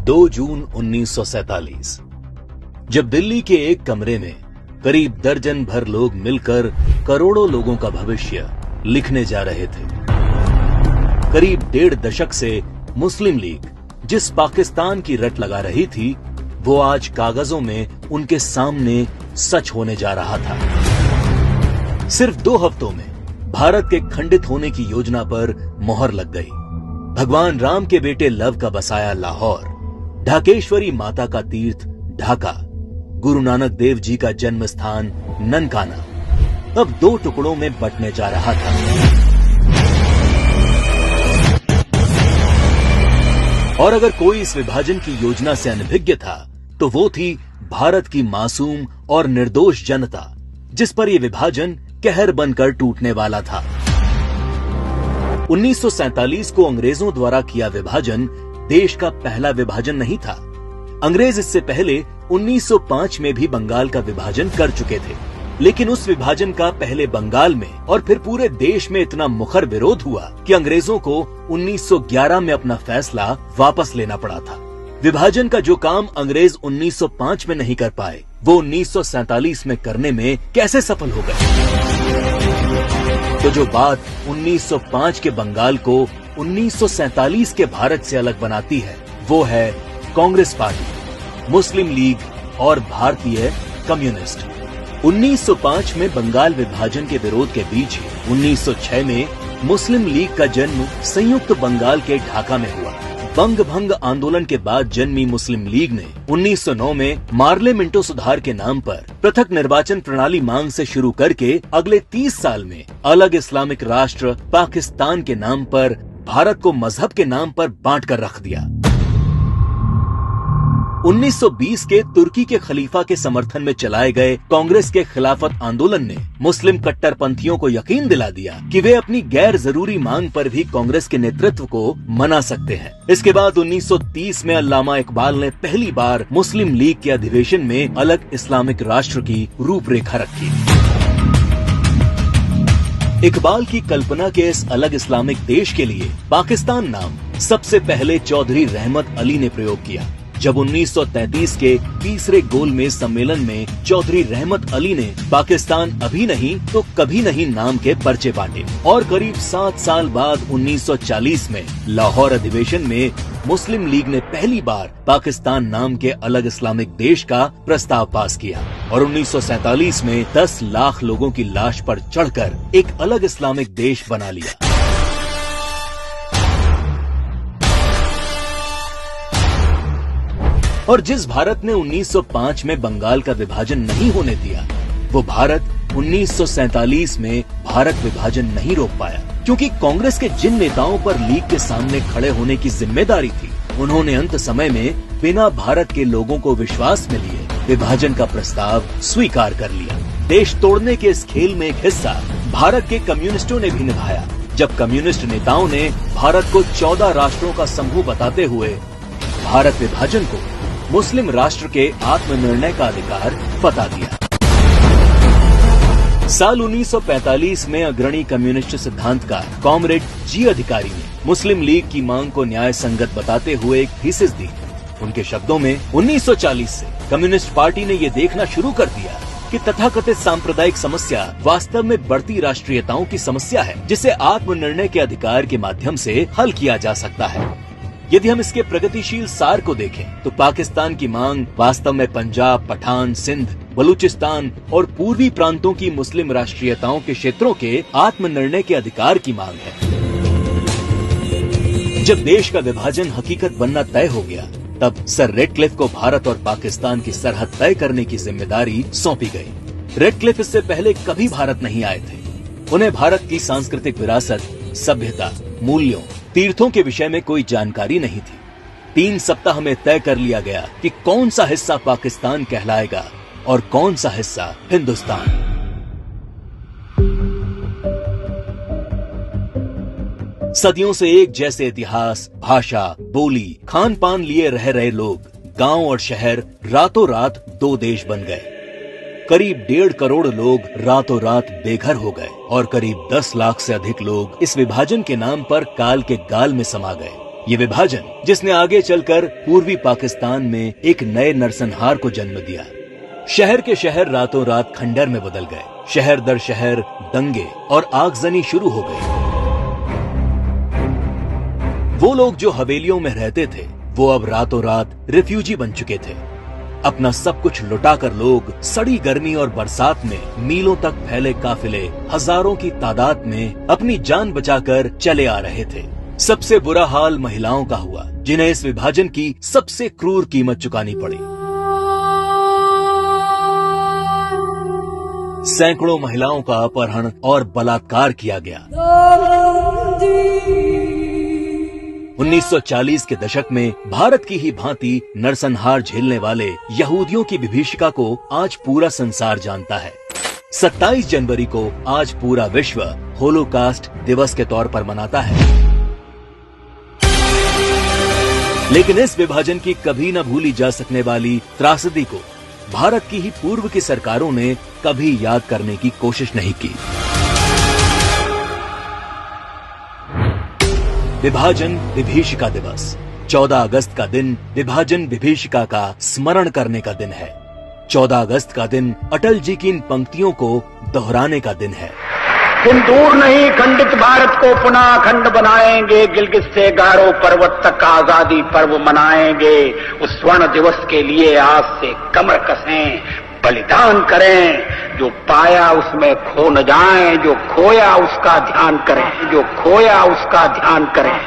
2 जून 1947 जब दिल्ली के एक कमरे में करीब दर्जन भर लोग मिलकर करोड़ों लोगों का भविष्य लिखने जा रहे थे। करीब 1.5 दशक से मुस्लिम लीग जिस पाकिस्तान की रट लगा रही थी, वो आज कागजों में उनके सामने सच होने जा रहा था। सिर्फ 2 हफ्तों में भारत के खंडित होने की योजना पर मोहर लग गई। भगवान राम के बेटे लव का बसाया लाहौर, ढाकेश्वरी माता का तीर्थ ढाका, गुरु नानक देव जी का जन्म स्थान ननकाना अब 2 टुकड़ों में बंटने जा रहा था। और अगर कोई इस विभाजन की योजना से अनभिज्ञ था, तो वो थी भारत की मासूम और निर्दोष जनता, जिस पर यह विभाजन कहर बनकर टूटने वाला था। 1947 को अंग्रेजों द्वारा किया विभाजन देश का पहला विभाजन नहीं था। अंग्रेज इससे पहले 1905 में भी बंगाल का विभाजन कर चुके थे, लेकिन उस विभाजन का पहले बंगाल में और फिर पूरे देश में इतना मुखर विरोध हुआ कि अंग्रेजों को 1911 में अपना फैसला वापस लेना पड़ा था। विभाजन का जो काम अंग्रेज 1905 में नहीं कर पाए, वो 1947 में करने में कैसे सफल हो गए? तो जो बात 1905 के बंगाल को 1947 के भारत से अलग बनाती है, वो है कांग्रेस पार्टी, मुस्लिम लीग और भारतीय कम्युनिस्ट। 1905 में बंगाल विभाजन के विरोध के बीच ही 1906 में मुस्लिम लीग का जन्म संयुक्त बंगाल के ढाका में हुआ। बंग भंग आंदोलन के बाद जन्मी मुस्लिम लीग ने 1909 में मार्लेमेंटो सुधार के नाम पर पृथक निर्वाचन प्रणाली मांग से शुरू करके अगले 30 साल में अलग इस्लामिक राष्ट्र पाकिस्तान के नाम पर भारत को मजहब के नाम पर बांट कर रख दिया। 1920 के तुर्की के खलीफा के समर्थन में चलाए गए कांग्रेस के खिलाफत आंदोलन ने मुस्लिम कट्टरपंथियों को यकीन दिला दिया कि वे अपनी गैर जरूरी मांग पर भी कांग्रेस के नेतृत्व को मना सकते हैं। इसके बाद 1930 में अल्लामा इकबाल ने पहली बार मुस्लिम लीग के अधिवेशन में अलग इस्लामिक राष्ट्र की रूपरेखा रखी। इकबाल की कल्पना के इस अलग इस्लामिक देश के लिए पाकिस्तान नाम सबसे पहले चौधरी रहमत अली ने प्रयोग किया। जब 1933 के तीसरे गोलमेज सम्मेलन में चौधरी रहमत अली ने पाकिस्तान अभी नहीं तो कभी नहीं नाम के पर्चे बांटे और करीब 7 साल बाद 1940 में लाहौर अधिवेशन में मुस्लिम लीग ने पहली बार पाकिस्तान नाम के अलग इस्लामिक देश का प्रस्ताव पास किया और 1947 में 10 लाख लोगों की लाश पर चढ़कर एक अलग इस्लामिक देश बना लिया। और जिस भारत ने 1905 में बंगाल का विभाजन नहीं होने दिया, वो भारत 1947 में भारत विभाजन नहीं रोक पाया, क्योंकि कांग्रेस के जिन नेताओं पर लीग के सामने खड़े होने की जिम्मेदारी थी, उन्होंने अंत समय में बिना भारत के लोगों को विश्वास में लिए विभाजन का प्रस्ताव स्वीकार कर लिया। देश तोड़ने के इस खेल में एक हिस्सा भारत के कम्युनिस्टों ने भी निभाया, जब कम्युनिस्ट नेताओं ने भारत को 14 राष्ट्रों का समूह बताते हुए भारत विभाजन को मुस्लिम राष्ट्र के आत्मनिर्णय का अधिकार बता दिया। साल 1945 में अग्रणी कम्युनिस्ट सिद्धांतकार कॉमरेड जी अधिकारी ने मुस्लिम लीग की मांग को न्याय संगत बताते हुए एक थीसिस दी। उनके शब्दों में 1940 से कम्युनिस्ट पार्टी ने ये देखना शुरू कर दिया कि तथाकथित सांप्रदायिक समस्या वास्तव में बढ़ती राष्ट्रीयताओं की समस्या है, जिसे आत्मनिर्णय के अधिकार के माध्यम से हल किया जा सकता है। यदि हम इसके प्रगतिशील सार को देखें, तो पाकिस्तान की मांग वास्तव में पंजाब, पठान, सिंध, बलूचिस्तान और पूर्वी प्रांतों की मुस्लिम राष्ट्रीयताओं के क्षेत्रों के आत्मनिर्णय के अधिकार की मांग है। जब देश का विभाजन हकीकत बनना तय हो गया, तब सर रेडक्लिफ को भारत और पाकिस्तान की सरहद तय करने की जिम्मेदारी सौंपी गई। रेडक्लिफ इससे पहले कभी भारत नहीं आए थे। उन्हें भारत की सांस्कृतिक विरासत, सभ्यता, मूल्यों, तीर्थों के विषय में कोई जानकारी नहीं थी। 3 सप्ताह में तय कर लिया गया कि कौन सा हिस्सा पाकिस्तान कहलाएगा और कौन सा हिस्सा हिंदुस्तान। सदियों से एक जैसे इतिहास, भाषा, बोली, खान पान लिए रह रहे लोग, गांव और शहर रातों रात 2 देश बन गए। करीब 1.5 करोड़ लोग रातों रात बेघर हो गए और करीब 10 लाख से अधिक लोग इस विभाजन के नाम पर काल के गाल में समा गए। ये विभाजन जिसने आगे चलकर पूर्वी पाकिस्तान में एक नए नरसंहार को जन्म दिया। शहर के शहर रातों रात खंडर में बदल गए। शहर दर शहर दंगे और आगजनी शुरू हो गई। वो लोग जो हवेलियों में रहते थे वो अब रातों रात रिफ्यूजी बन चुके थे। अपना सब कुछ लुटाकर लोग सड़ी गर्मी और बरसात में मीलों तक फैले काफिले हजारों की तादाद में अपनी जान बचाकर चले आ रहे थे। सबसे बुरा हाल महिलाओं का हुआ, जिन्हें इस विभाजन की सबसे क्रूर कीमत चुकानी पड़ी। सैकड़ों महिलाओं का अपहरण और बलात्कार किया गया। 1940 के दशक में भारत की ही भांति नरसंहार झेलने वाले यहूदियों की विभीषिका को आज पूरा संसार जानता है। 27 जनवरी को आज पूरा विश्व होलोकास्ट दिवस के तौर पर मनाता है। लेकिन इस विभाजन की कभी न भूली जा सकने वाली त्रासदी को भारत की ही पूर्व की सरकारों ने कभी याद करने की कोशिश नहीं की। विभाजन विभीषिका दिवस 14 अगस्त का दिन विभाजन विभीषिका का स्मरण करने का दिन है। 14 अगस्त का दिन अटल जी की इन पंक्तियों को दोहराने का दिन है। दिन दूर नहीं, खंडित भारत को पुनः अखंड बनाएंगे। गिलगित से गारो पर्वत तक आजादी पर्व मनाएंगे। उस स्वर्ण दिवस के लिए आज से कमर कसें, बलिदान करें। जो पाया उसमें खो न जाएं, जो खोया उसका ध्यान करें, जो खोया उसका ध्यान करें।